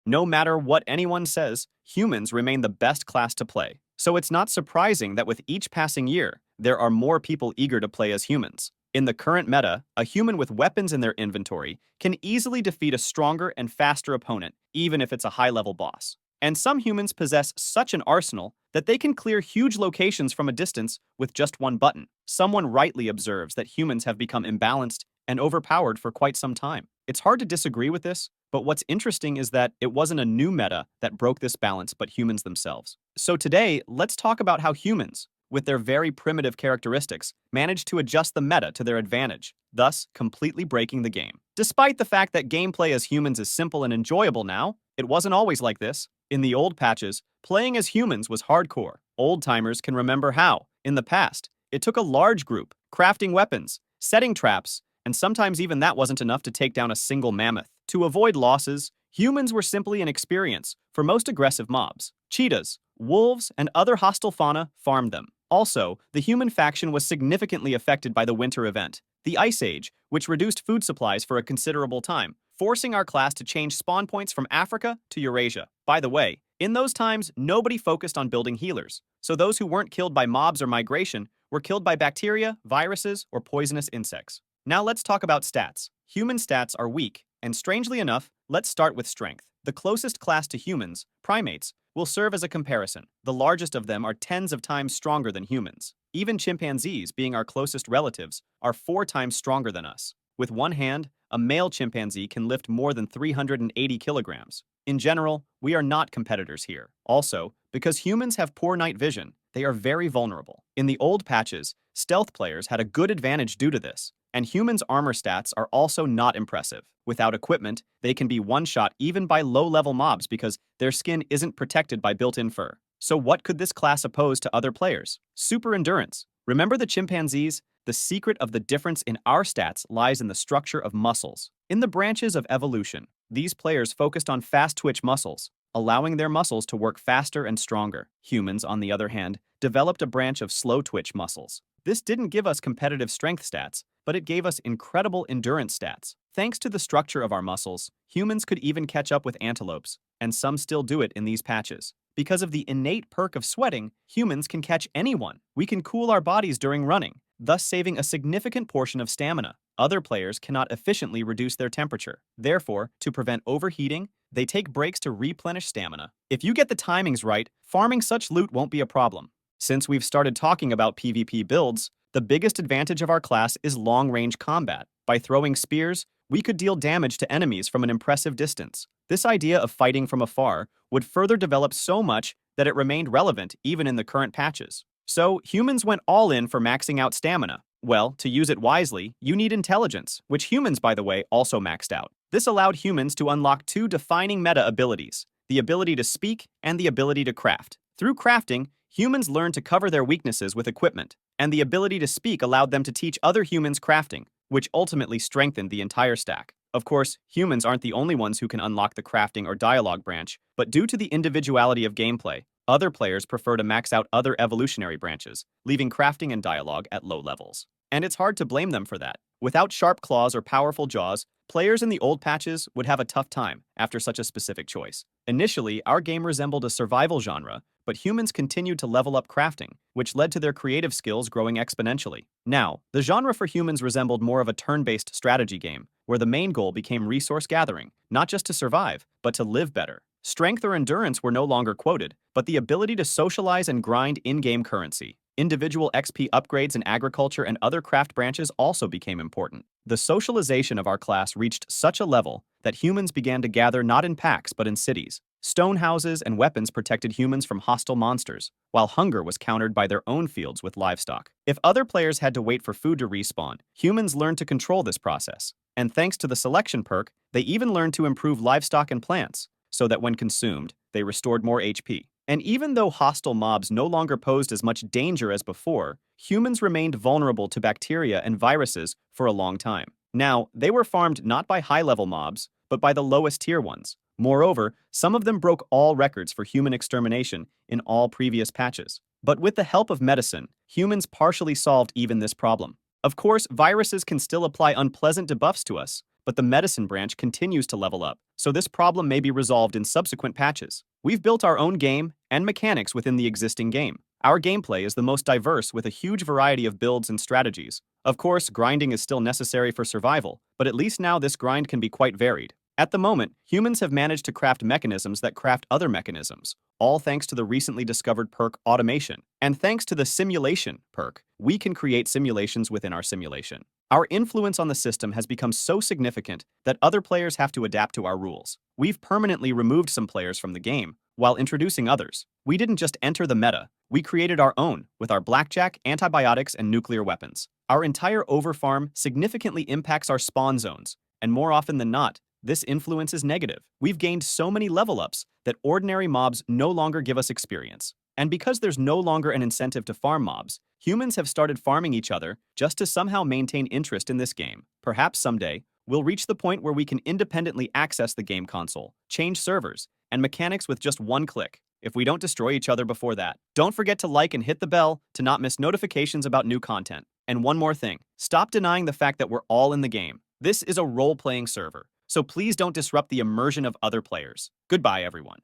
No matter what anyone says, humans remain the best class to play. So it's not surprising that with each passing year, there are more people eager to play as humans. In the current meta, a human with weapons in their inventory can easily defeat a stronger and faster opponent, even if it's a high-level boss. And some humans possess such an arsenal that they can clear huge locations from a distance with just one button. Someone rightly observes that humans have become imbalanced and overpowered for quite some time. It's hard to disagree with this, but what's interesting is that it wasn't a new meta that broke this balance, but humans themselves. So today, let's talk about how humans, with their very primitive characteristics, managed to adjust the meta to their advantage, thus completely breaking the game. Despite the fact that gameplay as humans is simple and enjoyable now, it wasn't always like this. In the old patches, playing as humans was hardcore. Old-timers can remember how, in the past, it took a large group, crafting weapons, setting traps, and sometimes even that wasn't enough to take down a single mammoth. To avoid losses, humans were simply an experience for most aggressive mobs. Cheetahs, wolves, and other hostile fauna farmed them. Also, the human faction was significantly affected by the winter event, the Ice Age, which reduced food supplies for a considerable time, forcing our class to change spawn points from Africa to Eurasia. By the way, in those times, nobody focused on building healers, so those who weren't killed by mobs or migration were killed by bacteria, viruses, or poisonous insects. Now let's talk about stats. Human stats are weak, and strangely enough, let's start with strength. The closest class to humans, primates, will serve as a comparison. The largest of them are tens of times stronger than humans. Even chimpanzees, being our closest relatives, are 4 times stronger than us. With one hand, a male chimpanzee can lift more than 380 kilograms. In general, we are not competitors here. Also, because humans have poor night vision, they are very vulnerable. In the old patches, stealth players had a good advantage due to this, and humans' armor stats are also not impressive. Without equipment, they can be one-shot even by low-level mobs because their skin isn't protected by built-in fur. So what could this class oppose to other players? Super endurance. Remember the chimpanzees? The secret of the difference in our stats lies in the structure of muscles. In the branches of evolution, these players focused on fast-twitch muscles, allowing their muscles to work faster and stronger. Humans, on the other hand, developed a branch of slow-twitch muscles. This didn't give us competitive strength stats, but it gave us incredible endurance stats. Thanks to the structure of our muscles, humans could even catch up with antelopes, and some still do it in these patches. Because of the innate perk of sweating, humans can catch anyone. We can cool our bodies during running, thus saving a significant portion of stamina. Other players cannot efficiently reduce their temperature. Therefore, to prevent overheating, they take breaks to replenish stamina. If you get the timings right, farming such loot won't be a problem. Since we've started talking about PvP builds, the biggest advantage of our class is long-range combat. By throwing spears, we could deal damage to enemies from an impressive distance. This idea of fighting from afar would further develop so much that it remained relevant even in the current patches. So, humans went all in for maxing out stamina. Well, to use it wisely, you need intelligence, which humans, by the way, also maxed out. This allowed humans to unlock 2 defining meta abilities, the ability to speak and the ability to craft. Through crafting, humans learned to cover their weaknesses with equipment, and the ability to speak allowed them to teach other humans crafting, which ultimately strengthened the entire stack. Of course, humans aren't the only ones who can unlock the crafting or dialogue branch, but due to the individuality of gameplay, other players prefer to max out other evolutionary branches, leaving crafting and dialogue at low levels. And it's hard to blame them for that. Without sharp claws or powerful jaws, players in the old patches would have a tough time after such a specific choice. Initially, our game resembled a survival genre, but humans continued to level up crafting, which led to their creative skills growing exponentially. Now, the genre for humans resembled more of a turn-based strategy game, where the main goal became resource gathering, not just to survive, but to live better. Strength or endurance were no longer quoted, but the ability to socialize and grind in-game currency. Individual XP upgrades in agriculture and other craft branches also became important. The socialization of our class reached such a level that humans began to gather not in packs but in cities. Stone houses and weapons protected humans from hostile monsters, while hunger was countered by their own fields with livestock. If other players had to wait for food to respawn, humans learned to control this process. And thanks to the selection perk, they even learned to improve livestock and plants, so that when consumed, they restored more HP. And even though hostile mobs no longer posed as much danger as before, humans remained vulnerable to bacteria and viruses for a long time. Now, they were farmed not by high-level mobs, but by the lowest tier ones. Moreover, some of them broke all records for human extermination in all previous patches. But with the help of medicine, humans partially solved even this problem. Of course, viruses can still apply unpleasant debuffs to us, but the medicine branch continues to level up, so this problem may be resolved in subsequent patches. We've built our own game and mechanics within the existing game. Our gameplay is the most diverse with a huge variety of builds and strategies. Of course, grinding is still necessary for survival, but at least now this grind can be quite varied. At the moment, humans have managed to craft mechanisms that craft other mechanisms, all thanks to the recently discovered perk Automation. And thanks to the Simulation perk, we can create simulations within our simulation. Our influence on the system has become so significant that other players have to adapt to our rules. We've permanently removed some players from the game, while introducing others. We didn't just enter the meta, we created our own with our blackjack, antibiotics, and nuclear weapons. Our entire overfarm significantly impacts our spawn zones, and more often than not, this influence is negative. We've gained so many level ups that ordinary mobs no longer give us experience. And because there's no longer an incentive to farm mobs, humans have started farming each other just to somehow maintain interest in this game. Perhaps someday, we'll reach the point where we can independently access the game console, change servers, and mechanics with just one click, if we don't destroy each other before that. Don't forget to like and hit the bell to not miss notifications about new content. And one more thing, stop denying the fact that we're all in the game. This is a role-playing server, so please don't disrupt the immersion of other players. Goodbye, everyone.